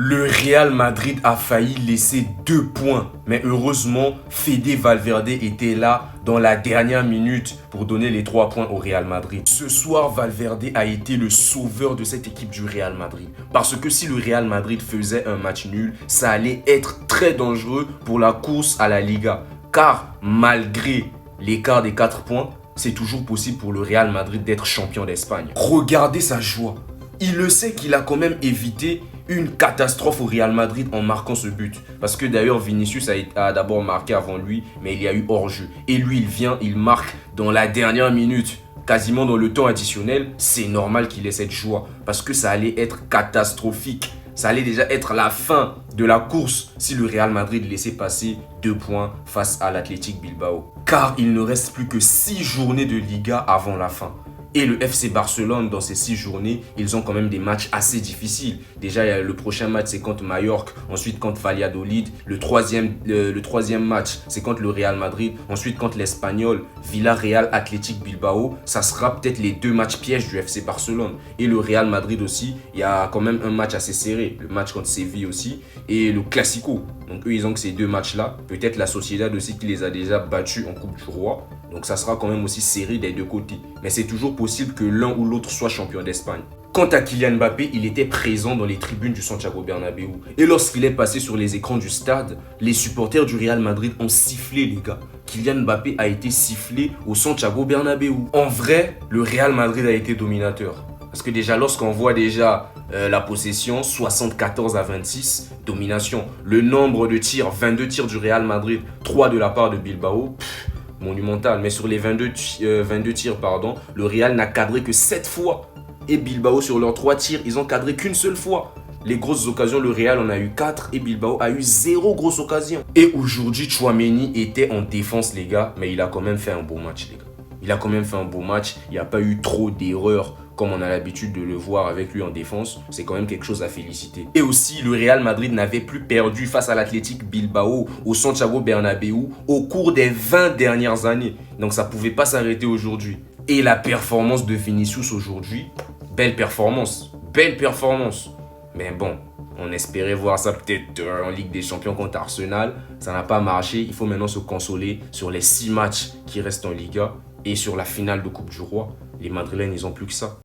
Le Real Madrid a failli laisser 2 points, mais heureusement, Fede Valverde était là dans la dernière minute pour donner les 3 points au Real Madrid. Ce soir, Valverde a été le sauveur de cette équipe du Real Madrid. Parce que si le Real Madrid faisait un match nul, ça allait être très dangereux pour la course à la Liga. Car malgré l'écart des 4 points, c'est toujours possible pour le Real Madrid d'être champion d'Espagne. Regardez sa joie. Il le sait qu'il a quand même évité une catastrophe au Real Madrid en marquant ce but. Parce que d'ailleurs, Vinicius a d'abord marqué avant lui, mais il y a eu hors-jeu. Et lui, il marque dans la dernière minute, quasiment dans le temps additionnel. C'est normal qu'il ait cette joie, parce que ça allait être catastrophique. Ça allait déjà être la fin de la course si le Real Madrid laissait passer 2 points face à l'Athletic Bilbao. Car il ne reste plus que 6 journées de Liga avant la fin. Et le FC Barcelone, dans ces 6 journées, ils ont quand même des matchs assez difficiles. Déjà, le prochain match, c'est contre Mallorca, ensuite contre Valladolid. Le troisième match, c'est contre le Real Madrid, ensuite contre l'Espagnol, Villarreal, Athletic Bilbao. Ça sera peut-être les 2 matchs pièges du FC Barcelone. Et le Real Madrid aussi, il y a quand même un match assez serré. Le match contre Séville aussi, et le Classico. Donc eux, ils ont que ces 2 matchs-là. Peut-être la Sociedad aussi qui les a déjà battus en Coupe du Roi. Donc ça sera quand même aussi serré des 2 côtés. Mais c'est toujours possible que l'un ou l'autre soit champion d'Espagne. Quant à Kylian Mbappé, il était présent dans les tribunes du Santiago Bernabéu. Et lorsqu'il est passé sur les écrans du stade, les supporters du Real Madrid ont sifflé, les gars. Kylian Mbappé a été sifflé au Santiago Bernabéu. En vrai, le Real Madrid a été dominateur. Parce que déjà, lorsqu'on voit déjà la possession, 74-26, domination. Le nombre de tirs, 22 tirs du Real Madrid, 3 de la part de Bilbao, monumental. Mais sur les 22 tirs, le Real n'a cadré que 7 fois. Et Bilbao, sur leurs 3 tirs, ils ont cadré qu'une seule fois. Les grosses occasions, le Real en a eu 4 et Bilbao a eu 0 grosse occasion. Et aujourd'hui, Tchouaméni était en défense, les gars, mais il a quand même fait un beau match, les gars. Il a quand même fait un beau match. Il n'y a pas eu trop d'erreurs comme on a l'habitude de le voir avec lui en défense. C'est quand même quelque chose à féliciter. Et aussi, le Real Madrid n'avait plus perdu face à l'Athletic Bilbao au Santiago Bernabéu au cours des 20 dernières années. Donc ça ne pouvait pas s'arrêter aujourd'hui. Et la performance de Vinicius aujourd'hui, belle performance. Belle performance. Mais bon, on espérait voir ça peut-être en Ligue des Champions contre Arsenal. Ça n'a pas marché. Il faut maintenant se consoler sur les 6 matchs qui restent en Liga et sur la finale de Coupe du Roi. Les Madrilènes, ils n'ont plus que ça.